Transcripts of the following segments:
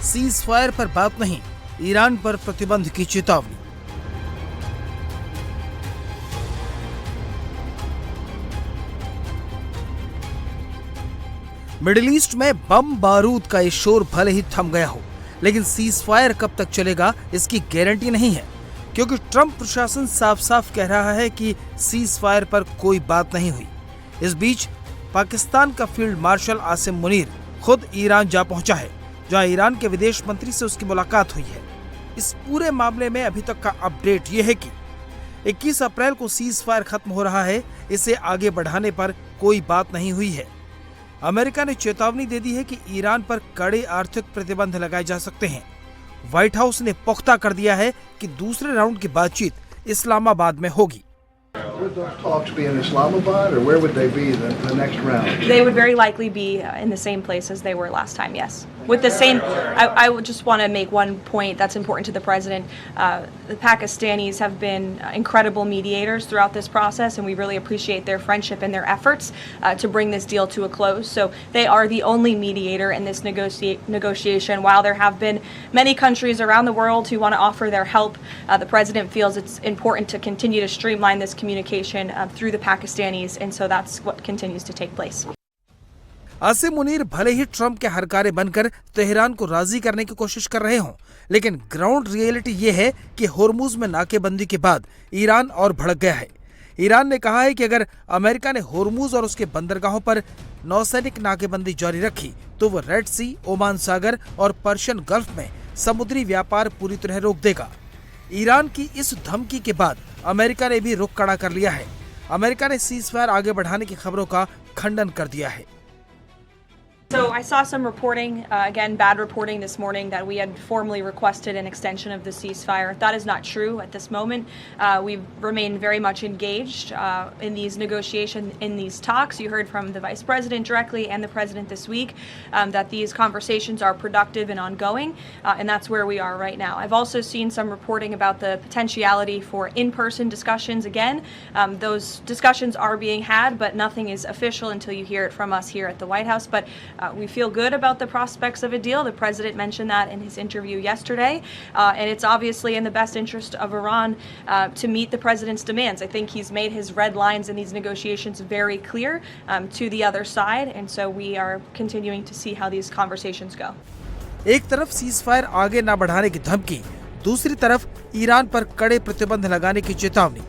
Cease fire पर बात नहीं, ईरान पर प्रतिबंध की चेतावनी। मिडिल ईस्ट में बम बारूद का ये शोर भले ही थम गया हो, लेकिन सीज फायर कब तक चलेगा इसकी गारंटी नहीं है, क्योंकि ट्रंप प्रशासन साफ साफ कह रहा है कि सीज फायर पर कोई बात नहीं हुई। इस बीच पाकिस्तान का फील्ड मार्शल आसिम मुनीर खुद ईरान जा पहुंचा है, जहां ईरान के विदेश मंत्री से उसकी मुलाकात हुई है। इस पूरे मामले में अभी तक का अपडेट यह है कि 21 अप्रैल को सीज फायर खत्म हो रहा है, इसे आगे बढ़ाने पर कोई बात नहीं हुई है। अमेरिका ने चेतावनी दे दी है कि ईरान पर कड़े आर्थिक प्रतिबंध लगाए जा सकते हैं। व्हाइट हाउस ने पुख्ता कर दिया है कि दूसरे राउंड की बातचीत इस्लामाबाद में होगी। Would those talks be in Islamabad, or where would they be the next round? They would very likely be in the same place as they were last time, yes. With the same, I would just want to make one point that's important to the president. The Pakistanis have been incredible mediators throughout this process, and we really appreciate their friendship and their efforts to bring this deal to a close. So they are the only mediator in this negotiation. While there have been many countries around the world who want to offer their help, the president feels it's important to continue to streamline this communication through the Pakistanis, and so that's what continues to take place. Asim Munir भले ही Trump के हरकारे बनकर Tehran को राजी करने की कोशिश कर रहे हों, लेकिन ग्राउंड रियलिटी ये है कि होर्मुज में नाकेबंदी के बाद ईरान और भड़क गया है। ईरान ने कहा है कि अगर अमेरिका ने होर्मुज और उसके बंदरगाहों पर नौसैनिक नाकेबंदी जारी रखी तो वो रेड सी, ओमान सागर और पर्शियन गल्फ में समुद्री व्यापार पूरी तरह रोक देगा। ईरान की इस धमकी के बाद अमेरिका ने भी रुख कड़ा कर लिया है। अमेरिका ने सीज फायर आगे बढ़ाने की खबरों का खंडन कर दिया है। So I saw some reporting, again bad reporting this morning, that we had formally requested an extension of the ceasefire. That is not true at this moment. We've remained very much engaged in these negotiations, in these talks. You heard from the Vice President directly and the President this week that these conversations are productive and ongoing, and that's where we are right now. I've also seen some reporting about the potentiality for in-person discussions again. Those discussions are being had, but nothing is official until you hear it from us here at the White House. But we feel good about the prospects of a deal. The president mentioned that in his interview yesterday, and it's obviously in the best interest of Iran to meet the president's demands. I think he's made his red lines in these negotiations very clear to the other side, and so we are continuing to see how these conversations go. एक तरफ cease fire आगे न बढ़ाने की धमकी, दूसरी तरफ Iran पर कड़े प्रतिबंध लगाने की चेतावनी।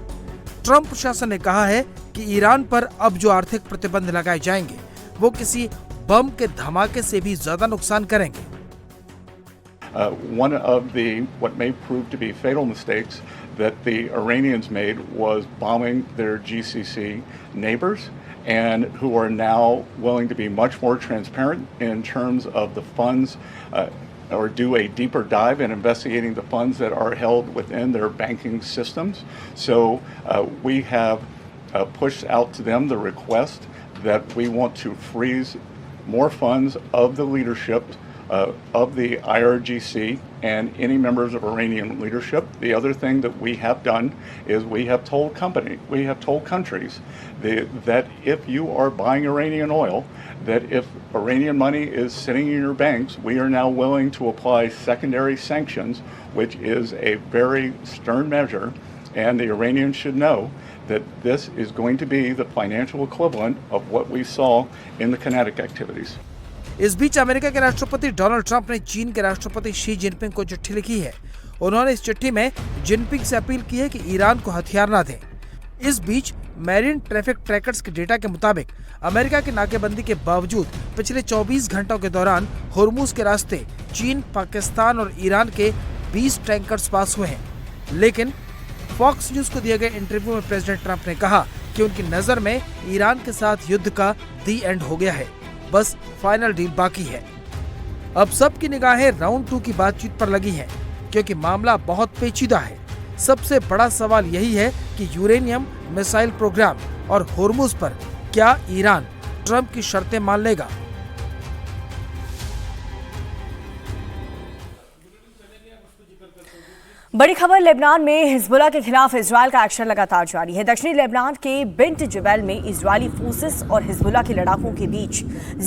ट्रंप प्रशासन ने कहा है कि ईरान पर अब जो आर्थिक प्रतिबंध लगाए जाएंगे वो किसी बम के धमाके से भी ज्यादा नुकसान करेंगे। One of the what may prove to be fatal mistakes that the Iranians made was bombing their GCC neighbors, and who are now willing to be much more transparent in terms of the funds or do a deeper dive in investigating the funds that are held within their banking systems. So we have pushed out to them the request that we want to freeze more funds of the leadership of the IRGC and any members of Iranian leadership. The other thing that we have done is we have told countries that if you are buying Iranian oil, that if Iranian money is sitting in your banks, we are now willing to apply secondary sanctions, which is a very stern measure, and the Iranians should know that this is going to be the financial equivalent of what we saw in the kinetic activities. इस बीच America के राष्ट्रपति Donald Trump ने चीन के राष्ट्रपति Xi Jinping को चिट्ठी लिखी है। उन्होंने इस चिट्ठी में जिनपिंग से अपील की है कि ईरान को हथियार न दें। इस बीच मैरीन ट्रैफिक ट्रैकर्स के डेटा के मुताबिक अमेरिका की नाकेबंदी के बावजूद पिछले 24 घंटों के दौरान होर्मुज के रास्ते चीन, पाकिस्तान और ईरान के 20 टैंकर्स पास हुए हैं। लेकिन फॉक्स न्यूज को दिए गए इंटरव्यू में प्रेसिडेंट ट्रंप ने कहा कि उनकी नजर में ईरान के साथ युद्ध का दी एंड हो गया है, बस फाइनल डील बाकी है। अब सबकी निगाहें राउंड 2 की बातचीत पर लगी हैं, क्योंकि मामला बहुत पेचीदा है। सबसे बड़ा सवाल यही है कि यूरेनियम मिसाइल प्रोग्राम और होर्मुज पर क्या ईरान ट्रंप की शर्तें मान लेगा। बड़ी खबर, लेबनान में हिजबुल्लाह के खिलाफ इजरायल का एक्शन लगातार जारी है। दक्षिणी लेबनान के बिंट जबल में इजरायली फोर्सेस और हिजबुल्लाह के लड़ाकों के बीच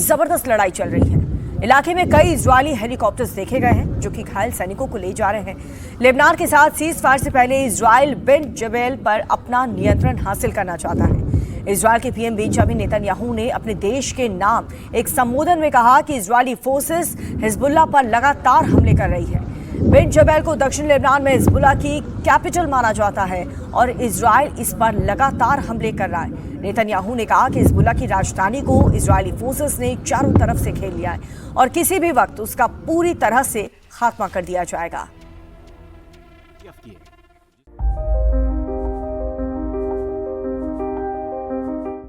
जबरदस्त लड़ाई चल रही है। इलाके में कई इजरायली हेलीकॉप्टर्स देखे गए हैं जो कि घायल सैनिकों को ले जा रहे हैं। लेबनान के साथ सीज फायर से पहले इजराइल बिन जबेल पर अपना नियंत्रण हासिल करना चाहता है। इजराइल के पीएम बेंजामिन नेतन्याहू ने अपने देश के नाम एक संबोधन में कहा कि इजरायली फोर्सेस हिजबुल्लाह पर लगातार हमले कर रही है। बिन जबेल को दक्षिण लेबनान में हिजबुल्लाह की कैपिटल माना जाता है और इजराइल इस पर लगातार हमले कर रहा है। नेतन्याहू ने कहा कि हिजबुल्लाह की राजधानी को इजरायली फोर्सेस ने चारों तरफ से घेर लिया है और किसी भी वक्त उसका पूरी तरह से खात्मा कर दिया जाएगा।